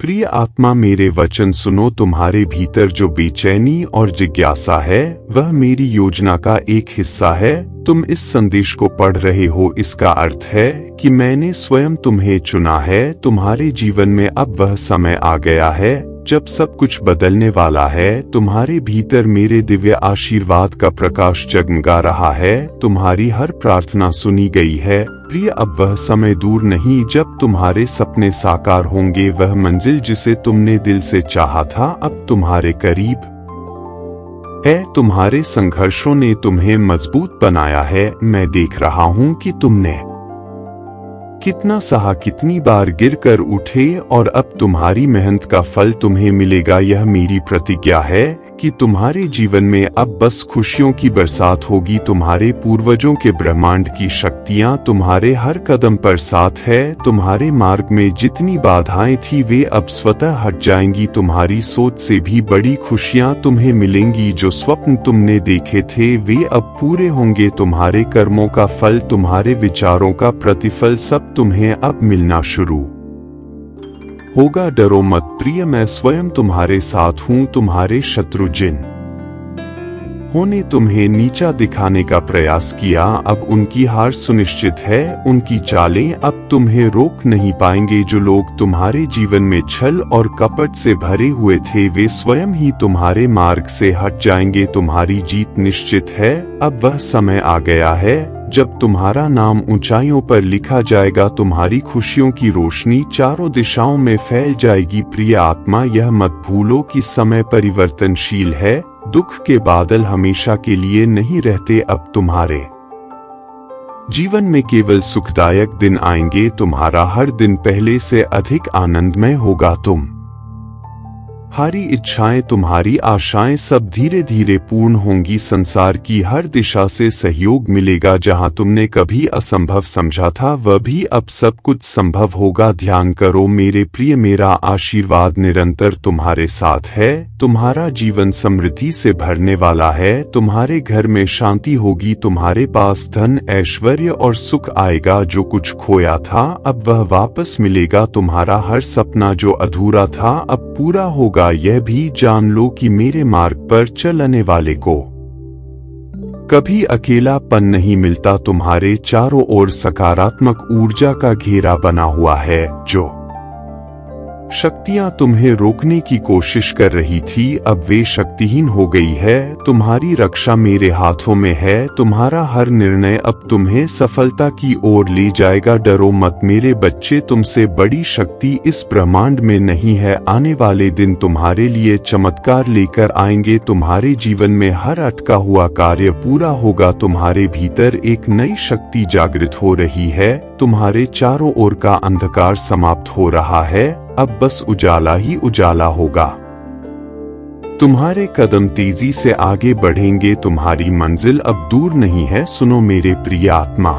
प्रिय आत्मा, मेरे वचन सुनो। तुम्हारे भीतर जो बेचैनी और जिज्ञासा है वह मेरी योजना का एक हिस्सा है। तुम इस संदेश को पढ़ रहे हो, इसका अर्थ है कि मैंने स्वयं तुम्हें चुना है। तुम्हारे जीवन में अब वह समय आ गया है जब सब कुछ बदलने वाला है। तुम्हारे भीतर मेरे दिव्य आशीर्वाद का प्रकाश जगमगा रहा है। तुम्हारी हर प्रार्थना सुनी गई है। प्रिय, अब वह समय दूर नहीं जब तुम्हारे सपने साकार होंगे। वह मंजिल जिसे तुमने दिल से चाहा था अब तुम्हारे करीब है। तुम्हारे संघर्षों ने तुम्हें मजबूत बनाया है। मैं देख रहा हूँ कि तुमने कितना सहा, कितनी बार गिरकर उठे और अब तुम्हारी मेहनत का फल तुम्हें मिलेगा। यह मेरी प्रतिज्ञा है कि तुम्हारे जीवन में अब बस खुशियों की बरसात होगी। तुम्हारे पूर्वजों के ब्रह्मांड की शक्तियां तुम्हारे हर कदम पर साथ है। तुम्हारे मार्ग में जितनी बाधाएं थी वे अब स्वतः हट जाएंगी। तुम्हारी सोच से भी बड़ी खुशियां तुम्हें मिलेंगी। जो स्वप्न तुमने देखे थे वे अब पूरे होंगे। तुम्हारे कर्मों का फल, तुम्हारे विचारों का प्रतिफल सब तुम्हें अब मिलना शुरू होगा। डरो मत प्रिय, मैं स्वयं तुम्हारे साथ हूँ। तुम्हारे शत्रु जिन होने तुम्हें नीचा दिखाने का प्रयास किया, अब उनकी हार सुनिश्चित है। उनकी चालें अब तुम्हें रोक नहीं पाएंगे। जो लोग तुम्हारे जीवन में छल और कपट से भरे हुए थे वे स्वयं ही तुम्हारे मार्ग से हट जाएंगे। तुम्हारी जीत निश्चित है। अब वह समय आ गया है जब तुम्हारा नाम ऊंचाइयों पर लिखा जाएगा। तुम्हारी खुशियों की रोशनी चारों दिशाओं में फैल जाएगी। प्रिय आत्मा, यह मत भूलो कि समय परिवर्तनशील है। दुख के बादल हमेशा के लिए नहीं रहते। अब तुम्हारे जीवन में केवल सुखदायक दिन आएंगे। तुम्हारा हर दिन पहले से अधिक आनंदमय होगा। तुम्हारी इच्छाएं, तुम्हारी आशाएं सब धीरे धीरे पूर्ण होंगी। संसार की हर दिशा से सहयोग मिलेगा। जहां तुमने कभी असंभव समझा था वह भी अब सब कुछ संभव होगा। ध्यान करो मेरे प्रिय, मेरा आशीर्वाद निरंतर तुम्हारे साथ है। तुम्हारा जीवन समृद्धि से भरने वाला है। तुम्हारे घर में शांति होगी। तुम्हारे पास धन, ऐश्वर्य और सुख आएगा। जो कुछ खोया था अब वह वापस मिलेगा। तुम्हारा हर सपना जो अधूरा था अब पूरा होगा। यह भी जान लो कि मेरे मार्ग पर चलने वाले को कभी अकेलापन नहीं मिलता। तुम्हारे चारों ओर सकारात्मक ऊर्जा का घेरा बना हुआ है। जो शक्तियां तुम्हें रोकने की कोशिश कर रही थी अब वे शक्तिहीन हो गई है। तुम्हारी रक्षा मेरे हाथों में है। तुम्हारा हर निर्णय अब तुम्हें सफलता की ओर ले जाएगा। डरो मत मेरे बच्चे, तुमसे बड़ी शक्ति इस ब्रह्मांड में नहीं है। आने वाले दिन तुम्हारे लिए चमत्कार लेकर आएंगे। तुम्हारे जीवन में हर अटका हुआ कार्य पूरा होगा। तुम्हारे भीतर एक नई शक्ति जागृत हो रही है। तुम्हारे चारों ओर का अंधकार समाप्त हो रहा है। अब बस उजाला ही उजाला होगा। तुम्हारे कदम तेजी से आगे बढ़ेंगे। तुम्हारी मंजिल अब दूर नहीं है। सुनो मेरे प्रिय आत्मा,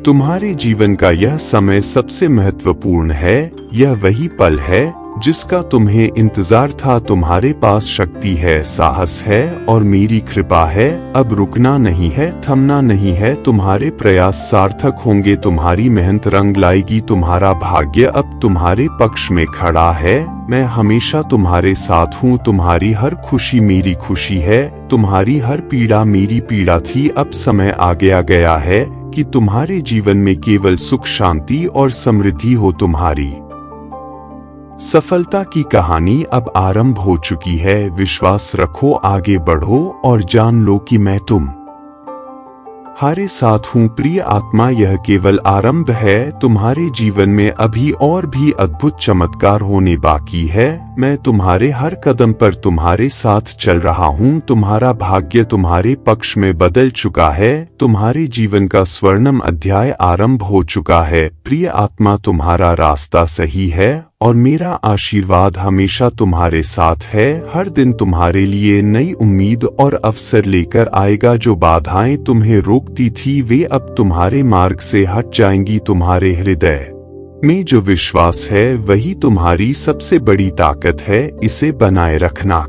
तुम्हारे जीवन का यह समय सबसे महत्वपूर्ण है। यह वही पल है जिसका तुम्हें इंतजार था। तुम्हारे पास शक्ति है, साहस है और मेरी कृपा है। अब रुकना नहीं है, थमना नहीं है। तुम्हारे प्रयास सार्थक होंगे। तुम्हारी मेहनत रंग लाएगी। तुम्हारा भाग्य अब तुम्हारे पक्ष में खड़ा है। मैं हमेशा तुम्हारे साथ हूँ। तुम्हारी हर खुशी मेरी खुशी है। तुम्हारी हर पीड़ा मेरी पीड़ा थी। अब समय आ गया है कि तुम्हारे जीवन में केवल सुख, शांति और समृद्धि हो। तुम्हारी सफलता की कहानी अब आरंभ हो चुकी है। विश्वास रखो, आगे बढ़ो और जान लो कि मैं तुम्हारे साथ हूँ। प्रिय आत्मा, यह केवल आरंभ है। तुम्हारे जीवन में अभी और भी अद्भुत चमत्कार होने बाकी है। मैं तुम्हारे हर कदम पर तुम्हारे साथ चल रहा हूँ। तुम्हारा भाग्य तुम्हारे पक्ष में बदल चुका है। तुम्हारे जीवन का स्वर्णिम अध्याय आरंभ हो चुका है। प्रिय आत्मा, तुम्हारा रास्ता सही है और मेरा आशीर्वाद हमेशा तुम्हारे साथ है। हर दिन तुम्हारे लिए नई उम्मीद और अवसर लेकर आएगा। जो बाधाएं तुम्हें रोकती थी वे अब तुम्हारे मार्ग से हट जाएंगी। तुम्हारे हृदय में जो विश्वास है वही तुम्हारी सबसे बड़ी ताकत है। इसे बनाए रखना।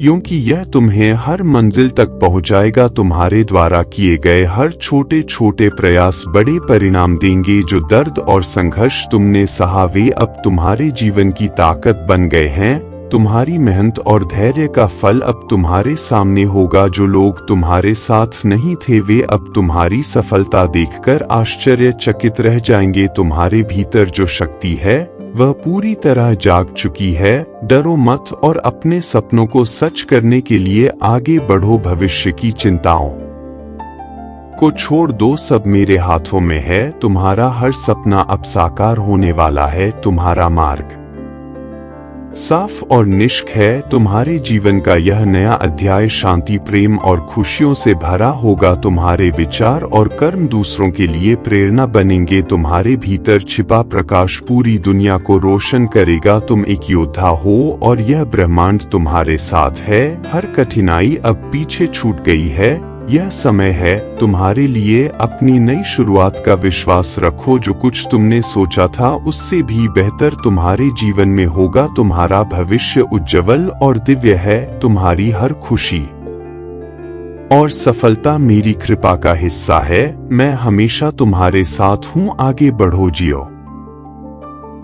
क्योंकि यह तुम्हें हर मंजिल तक पहुंचाएगा। तुम्हारे द्वारा किए गए हर छोटे छोटे प्रयास बड़े परिणाम देंगे। जो दर्द और संघर्ष तुमने सहा वे अब तुम्हारे जीवन की ताकत बन गए हैं। तुम्हारी मेहनत और धैर्य का फल अब तुम्हारे सामने होगा। जो लोग तुम्हारे साथ नहीं थे वे अब तुम्हारी सफलता देखकर आश्चर्यचकित रह जाएंगे। तुम्हारे भीतर जो शक्ति है वह पूरी तरह जाग चुकी है। डरो मत और अपने सपनों को सच करने के लिए आगे बढ़ो। भविष्य की चिंताओं को छोड़ दो, सब मेरे हाथों में है। तुम्हारा हर सपना अब साकार होने वाला है। तुम्हारा मार्ग साफ और निष्क है। तुम्हारे जीवन का यह नया अध्याय शांति, प्रेम और खुशियों से भरा होगा। तुम्हारे विचार और कर्म दूसरों के लिए प्रेरणा बनेंगे। तुम्हारे भीतर छिपा प्रकाश पूरी दुनिया को रोशन करेगा। तुम एक योद्धा हो और यह ब्रह्मांड तुम्हारे साथ है। हर कठिनाई अब पीछे छूट गई है। यह समय है तुम्हारे लिए अपनी नई शुरुआत का। विश्वास रखो, जो कुछ तुमने सोचा था उससे भी बेहतर तुम्हारे जीवन में होगा। तुम्हारा भविष्य उज्जवल और दिव्य है। तुम्हारी हर खुशी और सफलता मेरी कृपा का हिस्सा है। मैं हमेशा तुम्हारे साथ हूँ। आगे बढ़ो, जियो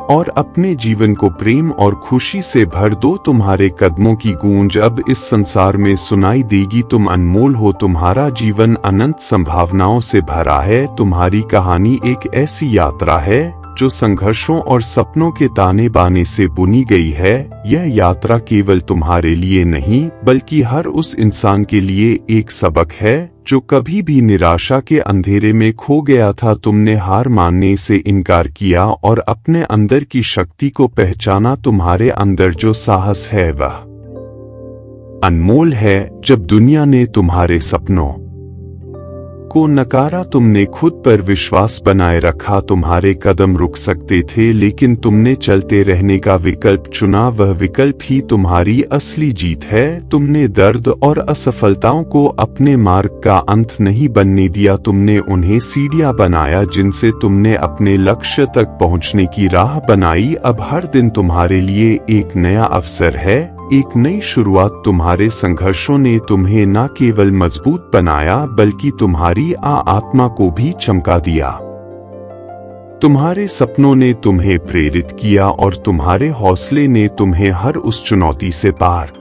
और अपने जीवन को प्रेम और खुशी से भर दो। तुम्हारे कदमों की गूंज अब इस संसार में सुनाई देगी। तुम अनमोल हो। तुम्हारा जीवन अनंत संभावनाओं से भरा है। तुम्हारी कहानी एक ऐसी यात्रा है जो संघर्षों और सपनों के ताने बाने से बुनी गई है। यह यात्रा केवल तुम्हारे लिए नहीं बल्कि हर उस इंसान के लिए एक सबक है जो कभी भी निराशा के अंधेरे में खो गया था। तुमने हार मानने से इनकार किया और अपने अंदर की शक्ति को पहचाना। तुम्हारे अंदर जो साहस है वह अनमोल है। जब दुनिया ने तुम्हारे सपनों को नकारा, तुमने खुद पर विश्वास बनाए रखा। तुम्हारे कदम रुक सकते थे लेकिन तुमने चलते रहने का विकल्प चुना। वह विकल्प ही तुम्हारी असली जीत है। तुमने दर्द और असफलताओं को अपने मार्ग का अंत नहीं बनने दिया। तुमने उन्हें सीढ़ियां बनाया जिनसे तुमने अपने लक्ष्य तक पहुंचने की राह बनाई। अब हर दिन तुम्हारे लिए एक नया अवसर है, एक नई शुरुआत। तुम्हारे संघर्षों ने तुम्हें न केवल मजबूत बनाया बल्कि तुम्हारी आत्मा को भी चमका दिया। तुम्हारे सपनों ने तुम्हें प्रेरित किया और तुम्हारे हौसले ने तुम्हें हर उस चुनौती से पार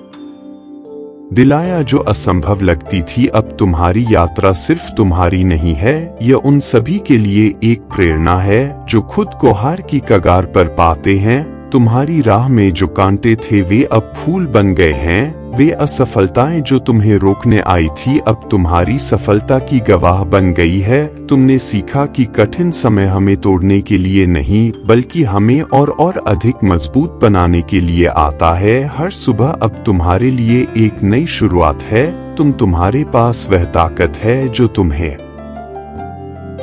दिलाया जो असंभव लगती थी। अब तुम्हारी यात्रा सिर्फ तुम्हारी नहीं है, यह उन सभी के लिए एक प्रेरणा है जो खुद को हार की कगार पर पाते हैं। तुम्हारी राह में जो कांटे थे वे अब फूल बन गए हैं। वे असफलताएं जो तुम्हें रोकने आई थी अब तुम्हारी सफलता की गवाह बन गई है। तुमने सीखा कि कठिन समय हमें तोड़ने के लिए नहीं बल्कि हमें और अधिक मजबूत बनाने के लिए आता है। हर सुबह अब तुम्हारे लिए एक नई शुरुआत है। तुम्हारे पास वह ताकत है जो तुम्हें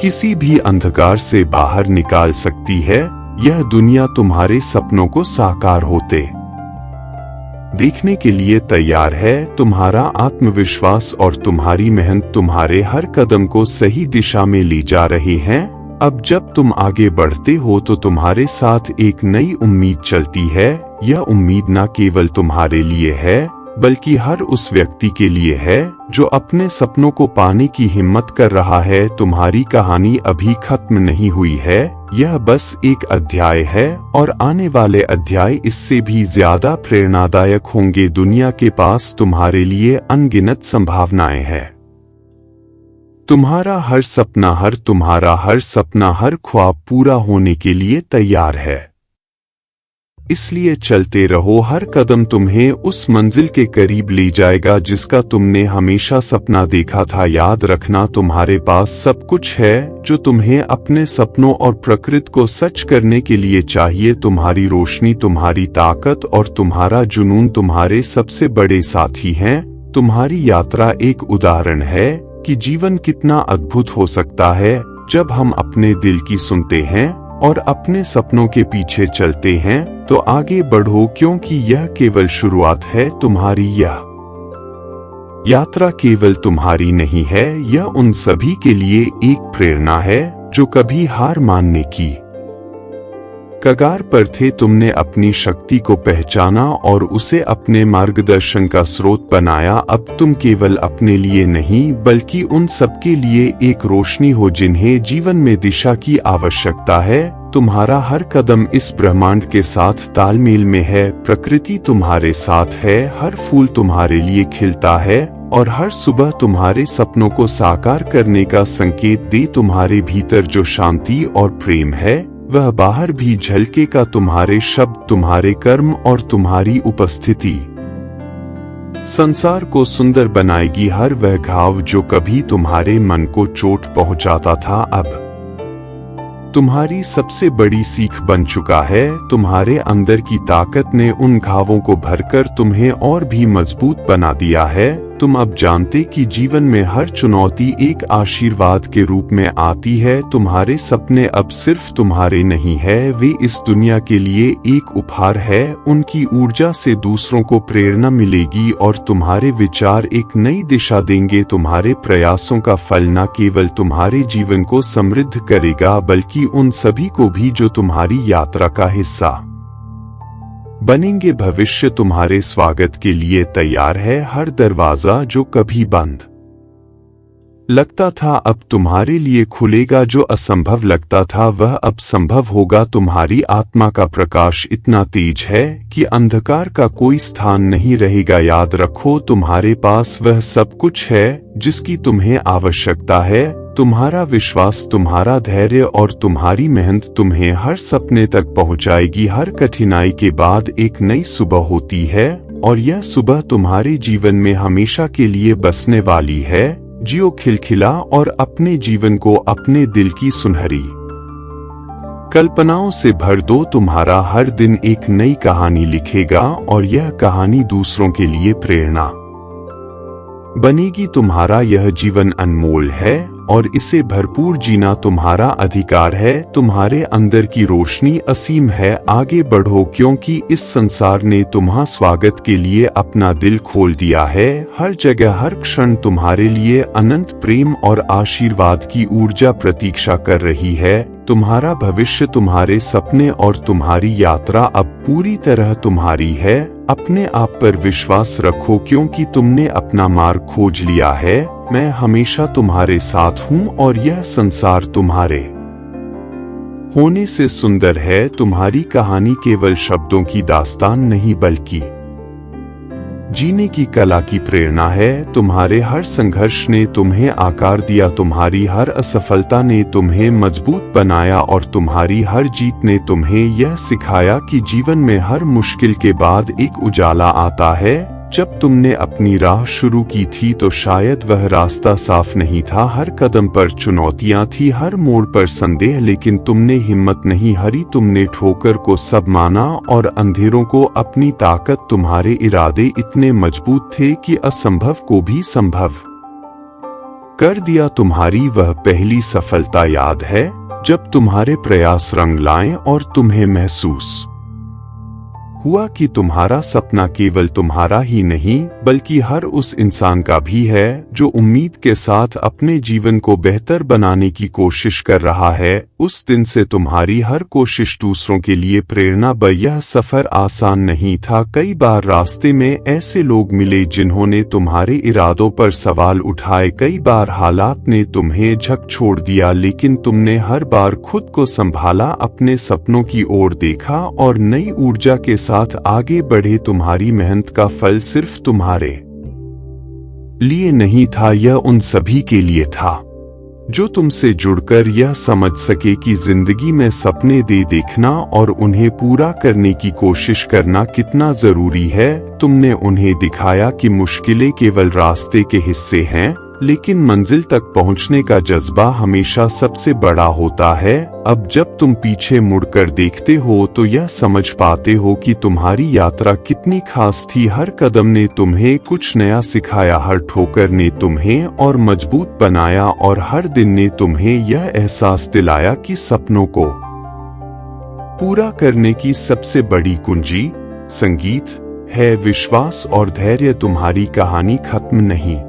किसी भी अंधकार से बाहर निकाल सकती है। यह दुनिया तुम्हारे सपनों को साकार होते देखने के लिए तैयार है। तुम्हारा आत्मविश्वास और तुम्हारी मेहनत तुम्हारे हर कदम को सही दिशा में ले जा रही हैं। अब जब तुम आगे बढ़ते हो तो तुम्हारे साथ एक नई उम्मीद चलती है। यह उम्मीद न केवल तुम्हारे लिए है बल्कि हर उस व्यक्ति के लिए है जो अपने सपनों को पाने की हिम्मत कर रहा है। तुम्हारी कहानी अभी खत्म नहीं हुई है, यह बस एक अध्याय है और आने वाले अध्याय इससे भी ज्यादा प्रेरणादायक होंगे। दुनिया के पास तुम्हारे लिए अनगिनत संभावनाएं हैं। तुम्हारा हर सपना हर ख्वाब पूरा होने के लिए तैयार है। इसलिए चलते रहो। हर कदम तुम्हें उस मंजिल के करीब ले जाएगा जिसका तुमने हमेशा सपना देखा था। याद रखना, तुम्हारे पास सब कुछ है जो तुम्हें अपने सपनों और प्रकृति को सच करने के लिए चाहिए। तुम्हारी रोशनी, तुम्हारी ताकत और तुम्हारा जुनून तुम्हारे सबसे बड़े साथी हैं। तुम्हारी यात्रा एक उदाहरण है कि जीवन कितना अद्भुत हो सकता है जब हम अपने दिल की सुनते हैं और अपने सपनों के पीछे चलते हैं। तो आगे बढ़ो क्योंकि यह केवल शुरुआत है। तुम्हारी यह यात्रा केवल तुम्हारी नहीं है, यह उन सभी के लिए एक प्रेरणा है जो कभी हार मानने की कगार पर थे, तुमने अपनी शक्ति को पहचाना और उसे अपने मार्गदर्शन का स्रोत बनाया। अब तुम केवल अपने लिए नहीं बल्कि उन सबके लिए एक रोशनी हो जिन्हें जीवन में दिशा की आवश्यकता है। तुम्हारा हर कदम इस ब्रह्मांड के साथ तालमेल में है। प्रकृति तुम्हारे साथ है, हर फूल तुम्हारे लिए खिलता है और हर सुबह तुम्हारे सपनों को साकार करने का संकेत दे। तुम्हारे भीतर जो शांति और प्रेम है वह बाहर भी झलकेगा। तुम्हारे शब्द, तुम्हारे कर्म और तुम्हारी उपस्थिति संसार को सुंदर बनाएगी। हर वह घाव जो कभी तुम्हारे मन को चोट पहुंचाता था अब तुम्हारी सबसे बड़ी सीख बन चुका है। तुम्हारे अंदर की ताकत ने उन घावों को भरकर तुम्हें और भी मजबूत बना दिया है। तुम अब जानते कि जीवन में हर चुनौती एक आशीर्वाद के रूप में आती है। तुम्हारे सपने अब सिर्फ तुम्हारे नहीं है, वे इस दुनिया के लिए एक उपहार है। उनकी ऊर्जा से दूसरों को प्रेरणा मिलेगी और तुम्हारे विचार एक नई दिशा देंगे। तुम्हारे प्रयासों का फल न केवल तुम्हारे जीवन को समृद्ध करेगा बल्कि उन सभी को भी जो तुम्हारी यात्रा का हिस्सा बनेंगे। भविष्य तुम्हारे स्वागत के लिए तैयार है। हर दरवाजा जो कभी बंद लगता था अब तुम्हारे लिए खुलेगा। जो असंभव लगता था वह अब संभव होगा। तुम्हारी आत्मा का प्रकाश इतना तेज है कि अंधकार का कोई स्थान नहीं रहेगा। याद रखो, तुम्हारे पास वह सब कुछ है जिसकी तुम्हें आवश्यकता है। तुम्हारा विश्वास, तुम्हारा धैर्य और तुम्हारी मेहनत तुम्हें हर सपने तक पहुंचाएगी। हर कठिनाई के बाद एक नई सुबह होती है और यह सुबह तुम्हारे जीवन में हमेशा के लिए बसने वाली है। जियो खिलखिला और अपने जीवन को अपने दिल की सुनहरी कल्पनाओं से भर दो। तुम्हारा हर दिन एक नई कहानी लिखेगा और यह कहानी दूसरों के लिए प्रेरणा बनेगी। तुम्हारा यह जीवन अनमोल है और इसे भरपूर जीना तुम्हारा अधिकार है। तुम्हारे अंदर की रोशनी असीम है। आगे बढ़ो क्योंकि इस संसार ने तुम्हारा स्वागत के लिए अपना दिल खोल दिया है। हर जगह, हर क्षण तुम्हारे लिए अनंत प्रेम और आशीर्वाद की ऊर्जा प्रतीक्षा कर रही है। तुम्हारा भविष्य, तुम्हारे सपने और तुम्हारी यात्रा अब पूरी तरह तुम्हारी है। अपने आप पर विश्वास रखो क्योंकि तुमने अपना मार्ग खोज लिया है। मैं हमेशा तुम्हारे साथ हूँ और यह संसार तुम्हारे होने से सुंदर है। तुम्हारी कहानी केवल शब्दों की दास्तान नहीं बल्कि जीने की कला की प्रेरणा है। तुम्हारे हर संघर्ष ने तुम्हें आकार दिया, तुम्हारी हर असफलता ने तुम्हें मजबूत बनाया और तुम्हारी हर जीत ने तुम्हें यह सिखाया कि जीवन में हर मुश्किल के बाद एक उजाला आता है। जब तुमने अपनी राह शुरू की थी तो शायद वह रास्ता साफ नहीं था। हर कदम पर चुनौतियां थी, हर मोड़ पर संदेह, लेकिन तुमने हिम्मत नहीं हारी। तुमने ठोकर को सब माना और अंधेरों को अपनी ताकत। तुम्हारे इरादे इतने मजबूत थे कि असंभव को भी संभव कर दिया। तुम्हारी वह पहली सफलता याद है जब तुम्हारे प्रयास रंग लाएं और तुम्हें महसूस हुआ कि तुम्हारा सपना केवल तुम्हारा ही नहीं बल्कि हर उस इंसान का भी है जो उम्मीद के साथ अपने जीवन को बेहतर बनाने की कोशिश कर रहा है। उस दिन से तुम्हारी हर कोशिश दूसरों के लिए प्रेरणा बनी। यह सफर आसान नहीं था। कई बार रास्ते में ऐसे लोग मिले जिन्होंने तुम्हारे इरादों पर सवाल उठाए। कई बार हालात ने तुम्हें झकझोर दिया, लेकिन तुमने हर बार खुद को संभाला, अपने सपनों की ओर देखा और नई ऊर्जा के साथ आगे बढ़े। तुम्हारी मेहनत का फल सिर्फ तुम्हारे लिए नहीं था, यह उन सभी के लिए था जो तुमसे जुड़कर यह समझ सके कि जिंदगी में सपने देखना और उन्हें पूरा करने की कोशिश करना कितना जरूरी है। तुमने उन्हें दिखाया कि मुश्किलें केवल रास्ते के हिस्से हैं, लेकिन मंजिल तक पहुंचने का जज्बा हमेशा सबसे बड़ा होता है। अब जब तुम पीछे मुड़कर देखते हो तो यह समझ पाते हो कि तुम्हारी यात्रा कितनी खास थी। हर कदम ने तुम्हें कुछ नया सिखाया, हर ठोकर ने तुम्हें और मजबूत बनाया और हर दिन ने तुम्हें यह एहसास दिलाया कि सपनों को पूरा करने की सबसे बड़ी कुंजी संगीत है, विश्वास और धैर्य। तुम्हारी कहानी खत्म नहीं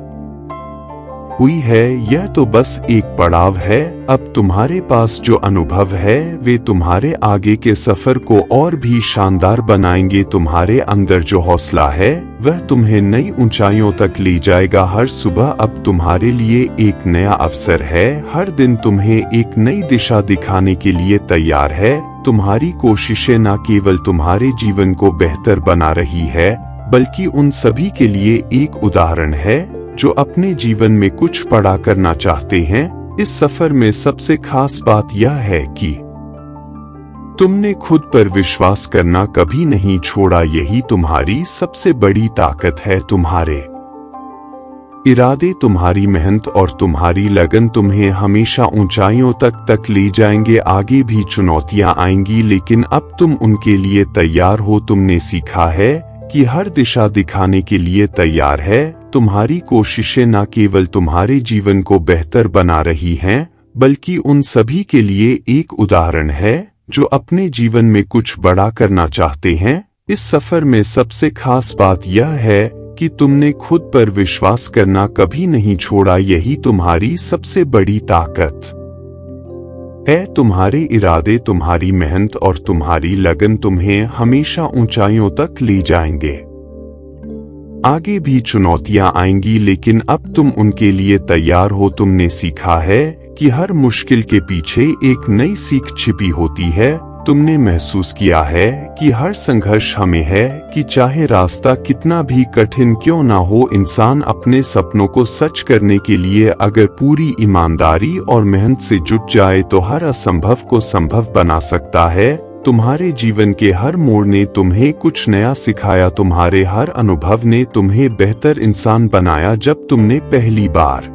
हुई है, यह तो बस एक पड़ाव है। अब तुम्हारे पास जो अनुभव है वे तुम्हारे आगे के सफर को और भी शानदार बनाएंगे। तुम्हारे अंदर जो हौसला है वह तुम्हें नई ऊंचाइयों तक ले जाएगा। हर सुबह अब तुम्हारे लिए एक नया अवसर है। हर दिन तुम्हें एक नई दिशा दिखाने के लिए तैयार है। तुम्हारी कोशिशें न केवल तुम्हारे जीवन को बेहतर बना रही है, बल्कि उन सभी के लिए एक उदाहरण है जो अपने जीवन में कुछ बड़ा करना चाहते हैं। इस सफर में सबसे खास बात यह है कि तुमने खुद पर विश्वास करना कभी नहीं छोड़ा। यही तुम्हारी सबसे बड़ी ताकत है। तुम्हारे इरादे, तुम्हारी मेहनत और तुम्हारी लगन तुम्हें हमेशा ऊंचाइयों तक ले जाएंगे। आगे भी चुनौतियां आएंगी, लेकिन अब तुम उनके लिए तैयार हो। तुमने सीखा है कि हर दिशा दिखाने के लिए तैयार है। तुम्हारी कोशिशें न केवल तुम्हारे जीवन को बेहतर बना रही हैं, बल्कि उन सभी के लिए एक उदाहरण है जो अपने जीवन में कुछ बड़ा करना चाहते हैं। इस सफर में सबसे खास बात यह है कि तुमने खुद पर विश्वास करना कभी नहीं छोड़ा। यही तुम्हारी सबसे बड़ी ताकत है। तुम्हारे इरादे, तुम्हारी मेहनत और तुम्हारी लगन तुम्हें हमेशा ऊंचाइयों तक ले जाएंगे। आगे भी चुनौतियां आएंगी, लेकिन अब तुम उनके लिए तैयार हो। तुमने सीखा है कि हर मुश्किल के पीछे एक नई सीख छिपी होती है। तुमने महसूस किया है कि हर संघर्ष हमें है कि चाहे रास्ता कितना भी कठिन क्यों ना हो, इंसान अपने सपनों को सच करने के लिए अगर पूरी ईमानदारी और मेहनत से जुट जाए तो हर असंभव को संभव बना सकता है। तुम्हारे जीवन के हर मोड़ ने तुम्हें कुछ नया सिखाया। तुम्हारे हर अनुभव ने तुम्हें बेहतर इंसान बनाया। जब तुमने पहली बार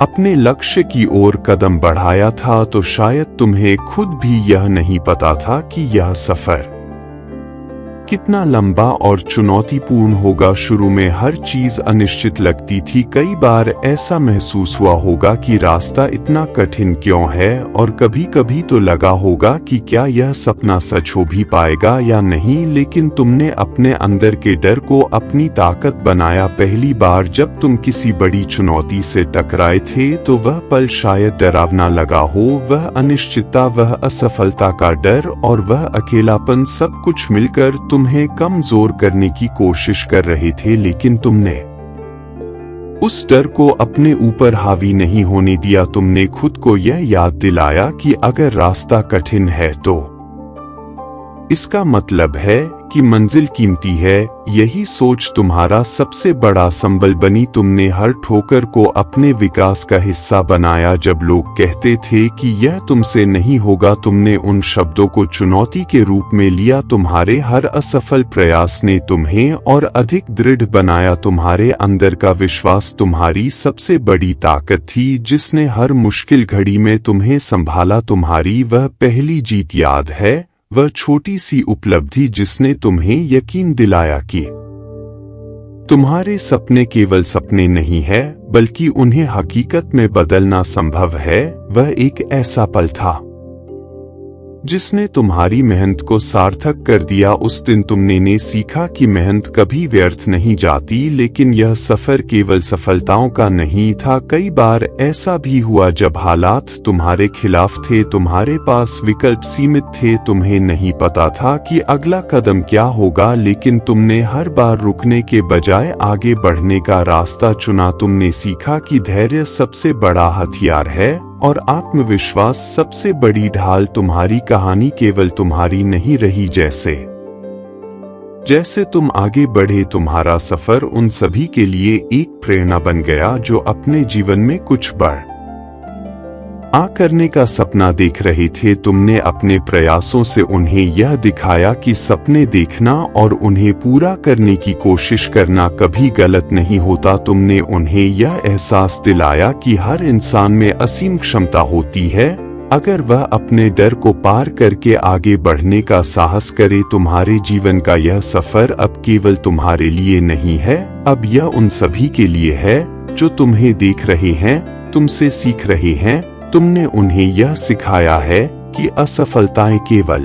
अपने लक्ष्य की ओर कदम बढ़ाया था तो शायद तुम्हें खुद भी यह नहीं पता था कि यह सफर कितना लंबा और चुनौतीपूर्ण होगा। शुरू में हर चीज अनिश्चित लगती थी। कई बार ऐसा महसूस हुआ होगा कि रास्ता इतना कठिन क्यों है, और कभी कभी तो लगा होगा कि क्या यह सपना सच हो भी पाएगा या नहीं। लेकिन तुमने अपने अंदर के डर को अपनी ताकत बनाया। पहली बार जब तुम किसी बड़ी चुनौती से टकराए थे तो वह पल शायद डरावना लगा हो। वह अनिश्चितता, वह असफलता का डर और वह अकेलापन, सब कुछ मिलकर तुम्हें कमजोर करने की कोशिश कर रहे थे। लेकिन तुमने उस डर को अपने ऊपर हावी नहीं होने दिया। तुमने खुद को यह याद दिलाया कि अगर रास्ता कठिन है तो इसका मतलब है कि मंजिल कीमती है। यही सोच तुम्हारा सबसे बड़ा संबल बनी। तुमने हर ठोकर को अपने विकास का हिस्सा बनाया। जब लोग कहते थे कि यह तुमसे नहीं होगा, तुमने उन शब्दों को चुनौती के रूप में लिया। तुम्हारे हर असफल प्रयास ने तुम्हें और अधिक दृढ़ बनाया। तुम्हारे अंदर का विश्वास तुम्हारी सबसे बड़ी ताकत थी, जिसने हर मुश्किल घड़ी में तुम्हें संभाला। तुम्हारी वह पहली जीत याद है, वह छोटी सी उपलब्धि जिसने तुम्हें यकीन दिलाया कि तुम्हारे सपने केवल सपने नहीं है, बल्कि उन्हें हकीकत में बदलना संभव है। वह एक ऐसा पल था जिसने तुम्हारी मेहनत को सार्थक कर दिया। उस दिन तुमने सीखा कि मेहनत कभी व्यर्थ नहीं जाती, लेकिन यह सफर केवल सफलताओं का नहीं था। कई बार ऐसा भी हुआ जब हालात तुम्हारे खिलाफ थे, तुम्हारे पास विकल्प सीमित थे, तुम्हें नहीं पता था कि अगला कदम क्या होगा, लेकिन तुमने हर बार रुकने के बजाय आगे बढ़ने का रास्ता चुना। तुमने सीखा कि धैर्य सबसे बड़ा हथियार है और आत्मविश्वास सबसे बड़ी ढाल। तुम्हारी कहानी केवल तुम्हारी नहीं रही, जैसे तुम आगे बढ़े तुम्हारा सफर उन सभी के लिए एक प्रेरणा बन गया जो अपने जीवन में कुछ बड़ा करने का सपना देख रहे थे। तुमने अपने प्रयासों से उन्हें यह दिखाया कि सपने देखना और उन्हें पूरा करने की कोशिश करना कभी गलत नहीं होता। तुमने उन्हें यह एहसास दिलाया कि हर इंसान में असीम क्षमता होती है, अगर वह अपने डर को पार करके आगे बढ़ने का साहस करे। तुम्हारे जीवन का यह सफर अब केवल तुम्हारे लिए नहीं है, अब यह उन सभी के लिए है जो तुम्हें देख रहे हैं, तुमसे सीख रहे हैं। तुमने उन्हें यह सिखाया है कि असफलताएं केवल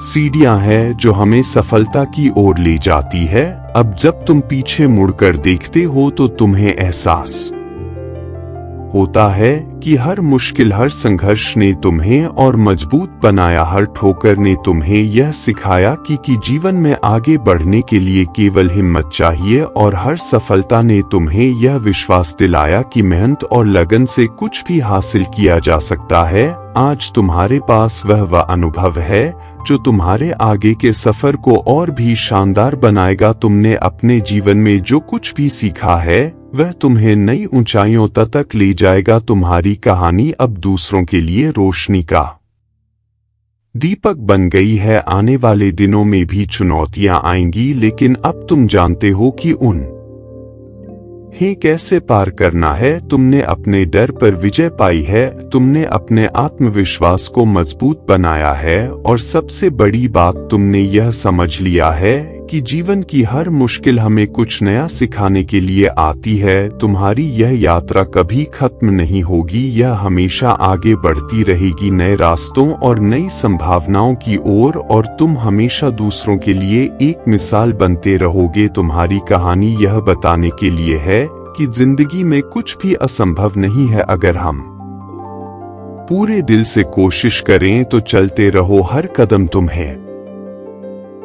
सीढ़ियां हैं जो हमें सफलता की ओर ले जाती है। अब जब तुम पीछे मुड़कर देखते हो तो तुम्हें एहसास होता है कि हर मुश्किल, हर संघर्ष ने तुम्हें और मजबूत बनाया। हर ठोकर ने तुम्हें यह सिखाया कि जीवन में आगे बढ़ने के लिए केवल हिम्मत चाहिए, और हर सफलता ने तुम्हें यह विश्वास दिलाया कि मेहनत और लगन से कुछ भी हासिल किया जा सकता है। आज तुम्हारे पास वह अनुभव है जो तुम्हारे आगे के सफर को और भी शानदार बनाएगा। तुमने अपने जीवन में जो कुछ भी सीखा है वह तुम्हें नई ऊंचाइयों तक ले जाएगा। तुम्हारी कहानी अब दूसरों के लिए रोशनी का दीपक बन गई है। आने वाले दिनों में भी चुनौतियां आएंगी, लेकिन अब तुम जानते हो कि उन्हें कैसे पार करना है। तुमने अपने डर पर विजय पाई है, तुमने अपने आत्मविश्वास को मजबूत बनाया है, और सबसे बड़ी बात तुमने यह समझ लिया है कि जीवन की हर मुश्किल हमें कुछ नया सिखाने के लिए आती है। तुम्हारी यह यात्रा कभी खत्म नहीं होगी, यह हमेशा आगे बढ़ती रहेगी, नए रास्तों और नई संभावनाओं की ओर, और तुम हमेशा दूसरों के लिए एक मिसाल बनते रहोगे। तुम्हारी कहानी यह बताने के लिए है कि जिंदगी में कुछ भी असंभव नहीं है। अगर हम पूरे दिल से कोशिश करें तो चलते रहो। हर कदम तुम्हें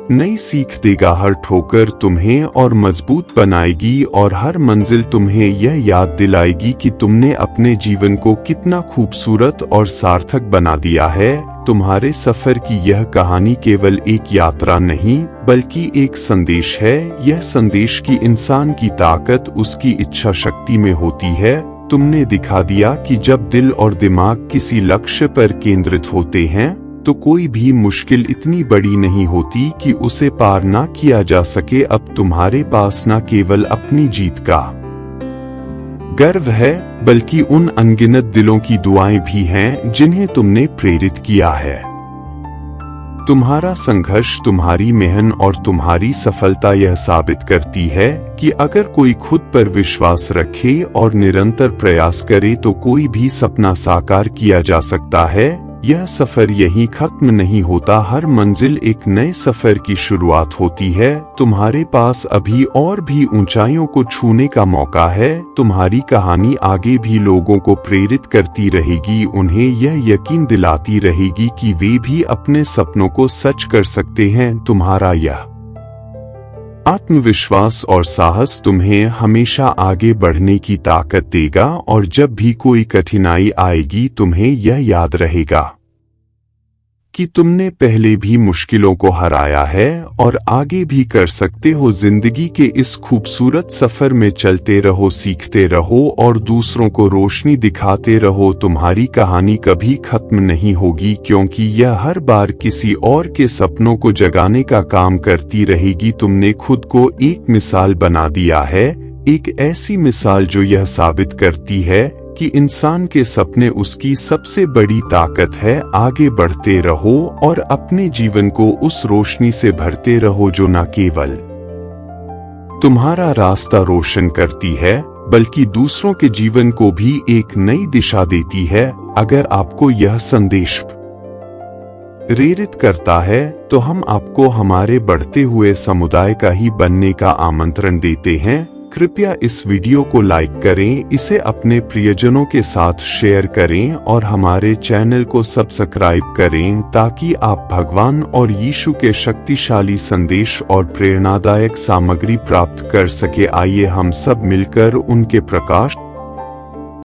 नई सीख देगा, हर ठोकर तुम्हें और मजबूत बनाएगी, और हर मंजिल तुम्हें यह याद दिलाएगी कि तुमने अपने जीवन को कितना खूबसूरत और सार्थक बना दिया है। तुम्हारे सफर की यह कहानी केवल एक यात्रा नहीं बल्कि एक संदेश है। यह संदेश कि इंसान की ताकत उसकी इच्छा शक्ति में होती है। तुमने दिखा दिया कि जब दिल और दिमाग किसी लक्ष्य पर केंद्रित होते हैं तो कोई भी मुश्किल इतनी बड़ी नहीं होती कि उसे पार ना किया जा सके। अब तुम्हारे पास न केवल अपनी जीत का गर्व है, बल्कि उन अनगिनत दिलों की दुआएं भी हैं जिन्हें तुमने प्रेरित किया है। तुम्हारा संघर्ष, तुम्हारी मेहनत और तुम्हारी सफलता यह साबित करती है कि अगर कोई खुद पर विश्वास रखे और निरंतर प्रयास करे तो कोई भी सपना साकार किया जा सकता है। यह सफर यहीं खत्म नहीं होता, हर मंजिल एक नए सफर की शुरुआत होती है। तुम्हारे पास अभी और भी ऊंचाइयों को छूने का मौका है। तुम्हारी कहानी आगे भी लोगों को प्रेरित करती रहेगी, उन्हें यह यकीन दिलाती रहेगी कि वे भी अपने सपनों को सच कर सकते हैं। तुम्हारा यह आत्मविश्वास और साहस तुम्हें हमेशा आगे बढ़ने की ताकत देगा, और जब भी कोई कठिनाई आएगी तुम्हें यह याद रहेगा कि तुमने पहले भी मुश्किलों को हराया है और आगे भी कर सकते हो। जिंदगी के इस खूबसूरत सफर में चलते रहो, सीखते रहो और दूसरों को रोशनी दिखाते रहो। तुम्हारी कहानी कभी खत्म नहीं होगी, क्योंकि यह हर बार किसी और के सपनों को जगाने का काम करती रहेगी। तुमने खुद को एक मिसाल बना दिया है, एक ऐसी मिसाल जो यह साबित करती है कि इंसान के सपने उसकी सबसे बड़ी ताकत है। आगे बढ़ते रहो और अपने जीवन को उस रोशनी से भरते रहो जो न केवल तुम्हारा रास्ता रोशन करती है बल्कि दूसरों के जीवन को भी एक नई दिशा देती है। अगर आपको यह संदेश प्रेरित करता है तो हम आपको हमारे बढ़ते हुए समुदाय का ही बनने का आमंत्रण देते हैं। कृपया इस वीडियो को लाइक करें, इसे अपने प्रियजनों के साथ शेयर करें और हमारे चैनल को सब्सक्राइब करें ताकि आप भगवान और यीशु के शक्तिशाली संदेश और प्रेरणादायक सामग्री प्राप्त कर सके। आइए हम सब मिलकर उनके प्रकाश